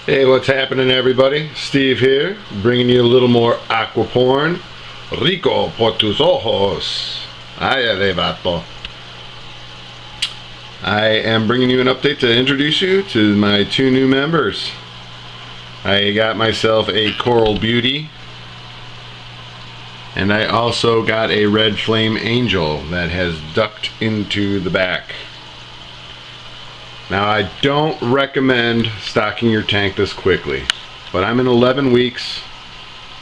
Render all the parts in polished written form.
Hey, what's happening, everybody? Steve here, bringing you a little more aqua porn. Rico por tus ojos. Ay, vato. I am bringing you an update to introduce you to my two new members. I got myself a Coral Beauty, and I also got a Red Flame Angel that has ducked into the back. Now, I don't recommend stocking your tank this quickly, but I'm in 11 weeks.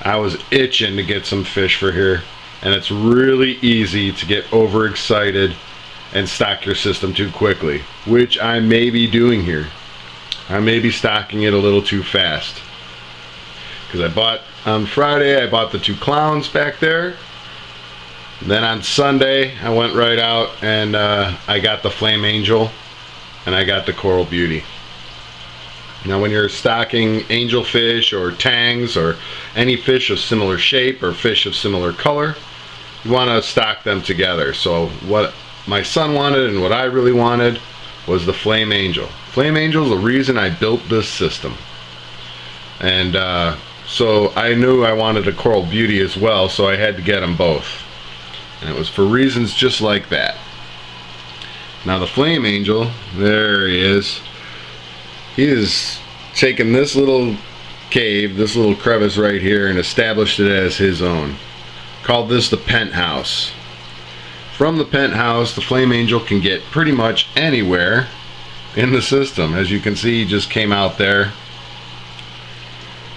I was itching to get some fish for here, and it's really easy to get overexcited and stock your system too quickly, which I may be doing here. I may be stocking it a little too fast, because on Friday I bought the two clowns back there. Then on Sunday I went right out and I got the Flame Angel and I got the Coral Beauty. Now, when you're stocking angelfish or tangs or any fish of similar shape or fish of similar color, you want to stock them together. So what my son wanted and what I really wanted was the Flame Angel. Flame Angel is the reason I built this system. And so I knew I wanted a Coral Beauty as well, so I had to get them both. And it was for reasons just like that. Now the Flame Angel, there he is. He has taken this little cave, this little crevice right here, and established it as his own. Called this the penthouse. From the penthouse, the Flame Angel can get pretty much anywhere in the system. As you can see, he just came out there.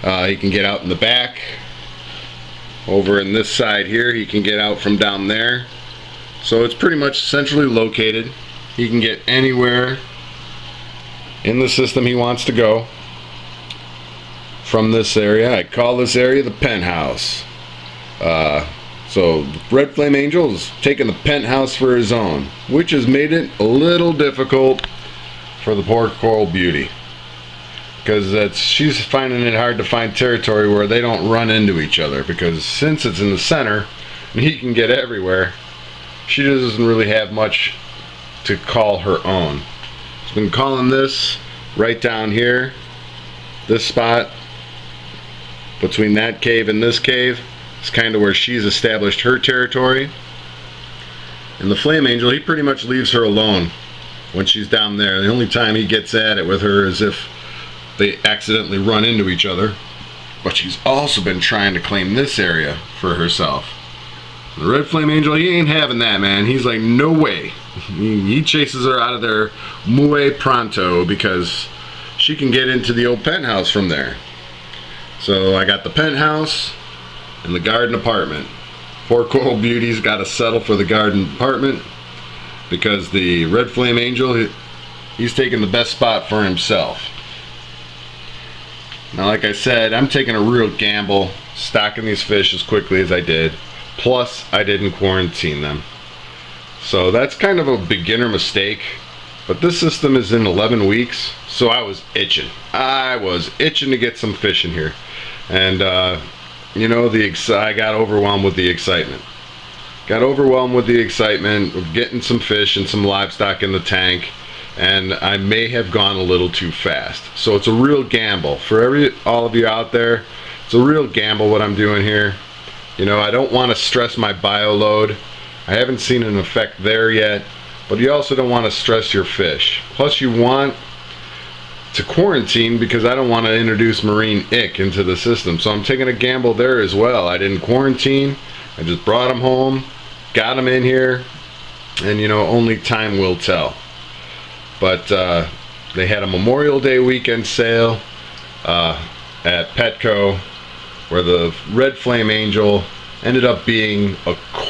He can get out in the back. Over in this side here, he can get out from down there. So it's pretty much centrally located. He can get anywhere in the system he wants to go from this area. I call this area the penthouse. So Red Flame Angel is taking the penthouse for his own, which has made it a little difficult for the poor Coral Beauty, because she's finding it hard to find territory where they don't run into each other, because since it's in the center and he can get everywhere, she doesn't really have much to call her own. She's been calling this right down here, this spot between that cave and this cave. It's kind of where she's established her territory. And the Flame Angel, he pretty much leaves her alone when she's down there. The only time he gets at it with her is if they accidentally run into each other. But she's also been trying to claim this area for herself. The Red Flame Angel, he ain't having that, man. He's like, no way. He chases her out of there muy pronto, because she can get into the old penthouse from there. So I got the penthouse and the garden apartment. Poor Coral Beauty's got to settle for the garden apartment, because the Red Flame Angel, he's taking the best spot for himself. Now, like I said, I'm taking a real gamble stocking these fish as quickly as I did. Plus, I didn't quarantine them. So that's kind of a beginner mistake. But this system is in 11 weeks, so I was itching. I was itching to get some fish in here. And, you know, I got overwhelmed with the excitement. Got overwhelmed with the excitement of getting some fish and some livestock in the tank. And I may have gone a little too fast. So it's a real gamble. For all of you out there, it's a real gamble what I'm doing here. You know, I don't want to stress my bio load. I haven't seen an effect there yet, but you also don't want to stress your fish. Plus, you want to quarantine, because I don't want to introduce marine ick into the system. So I'm taking a gamble there as well. I didn't quarantine. I just brought them home, got them in here, and you know, only time will tell. But they had a Memorial Day weekend sale at Petco, where the Red Flame Angel ended up being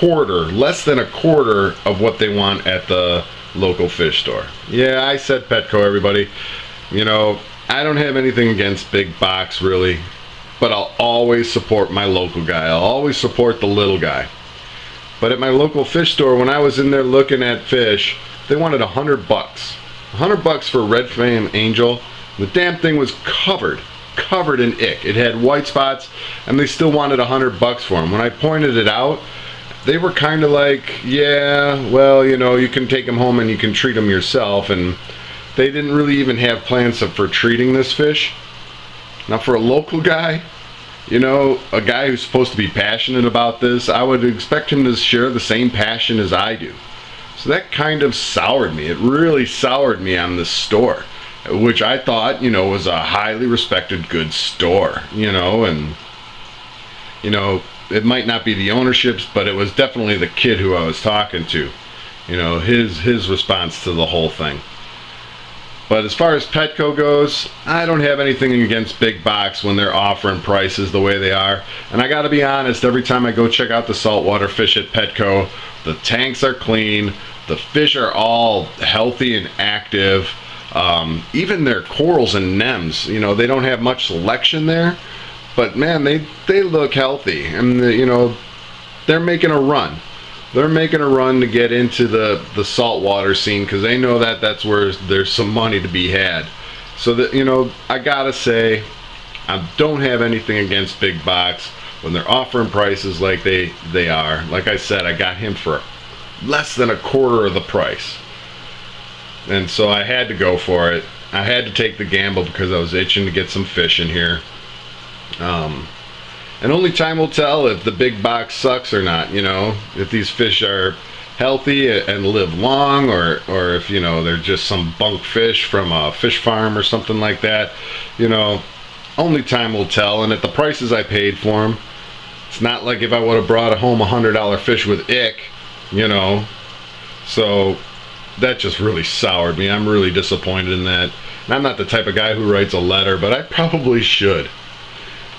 less than a quarter of what they want at the local fish store. Yeah, I said Petco, everybody. You know, I don't have anything against big box, really, but I'll always support my local guy. I'll always support the little guy. But at my local fish store, when I was in there looking at fish, they wanted $100. $100 for Red Flame Angel. The damn thing was covered in ick. It had white spots, and they still wanted $100 for them. When I pointed it out, they were kind of like, yeah, well, you know, you can take them home and you can treat them yourself. And they didn't really even have plans for treating this fish. Now for a local guy, you know, a guy who's supposed to be passionate about this, I would expect him to share the same passion as I do. So that kind of soured me. It really soured me on this store, which I thought, you know, was a highly respected good store, you know, and, you know, it might not be the ownership's, but it was definitely the kid who I was talking to, you know, his response to the whole thing. But as far as Petco goes, I don't have anything against big box when they're offering prices the way they are. And I gotta be honest, every time I go check out the saltwater fish at Petco, the tanks are clean, the fish are all healthy and active. Even their corals and nems, you know, they don't have much selection there, but man, they look healthy. And you know, they're making a run. They're making a run to get into the saltwater scene because they know that that's where there's some money to be had. So that, you know, I gotta say, I don't have anything against big box when they're offering prices like they are. Like I said, I got him for less than a quarter of the price, and so I had to go for it. I had to take the gamble because I was itching to get some fish in here. And only time will tell if the big box sucks or not, you know, if these fish are healthy and live long, or if, you know, they're just some bunk fish from a fish farm or something like that. You know, only time will tell. And at the prices I paid for them, it's not like if I would have brought home $100 fish with ick, you know. So that just really soured me. I'm really disappointed in that. And I'm not the type of guy who writes a letter, but I probably should.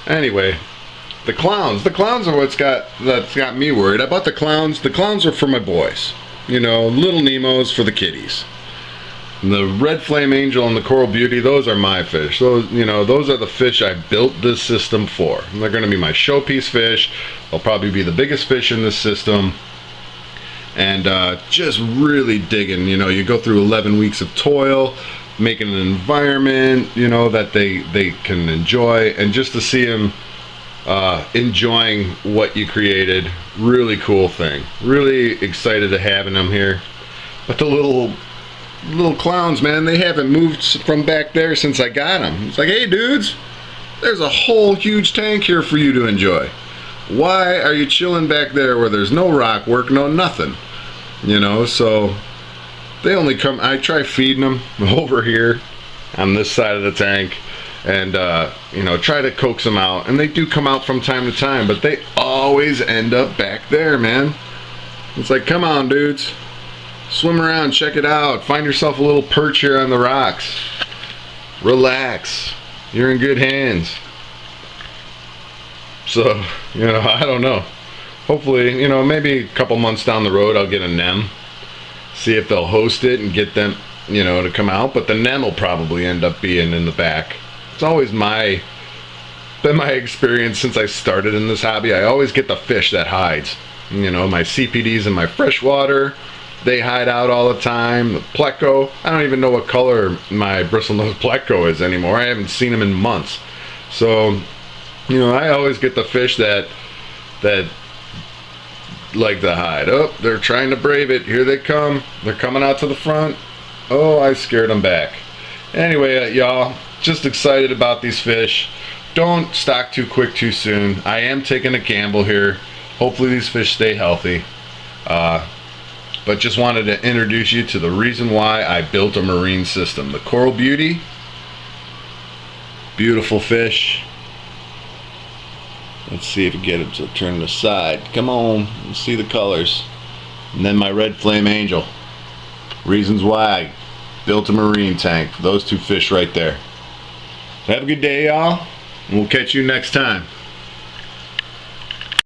Anyway, the clowns are that's got me worried. I bought the clowns. The clowns are for my boys. You know, little Nemo's for the kiddies. And the red flame angel and the coral beauty, those are my fish. Those, you know, those are the fish I built this system for. And they're going to be my showpiece fish. They'll probably be the biggest fish in this system. And just really digging. You know, you go through 11 weeks of toil, making an environment, you know, that they can enjoy, and just to see them enjoying what you created, really cool thing. Really excited to having them here. But the little clowns, man, they haven't moved from back there since I got them. It's like, hey dudes, there's a whole huge tank here for you to enjoy. Why are you chilling back there where there's no rock work, no nothing? You know, so they only come, I try feeding them over here on this side of the tank, and you know, try to coax them out, and they do come out from time to time, but they always end up back there, man. It's like, come on dudes, swim around, check it out, find yourself a little perch here on the rocks, relax, you're in good hands. So, you know, I don't know, hopefully, you know, maybe a couple months down the road I'll get a NEM, see if they'll host it and get them, you know, to come out. But the NEM will probably end up being in the back. It's always been my experience since I started in this hobby. I always get the fish that hides. You know, my CPDs and my freshwater, they hide out all the time. The pleco, I don't even know what color my bristlenose pleco is anymore. I haven't seen them in months. So, you know, I always get the fish that like to hide. Oh, they're trying to brave it. Here they come. They're coming out to the front. Oh, I scared them back. Anyway, y'all, just excited about these fish. Don't stock too quick too soon. I am taking a gamble here. Hopefully these fish stay healthy. But just wanted to introduce you to the reason why I built a marine system. The Coral Beauty, beautiful fish. Let's see if we get it to turn the side. Come on, let's see the colors. And then my Red Flame Angel. Reasons why I built a marine tank. Those two fish right there. Have a good day, y'all. And we'll catch you next time.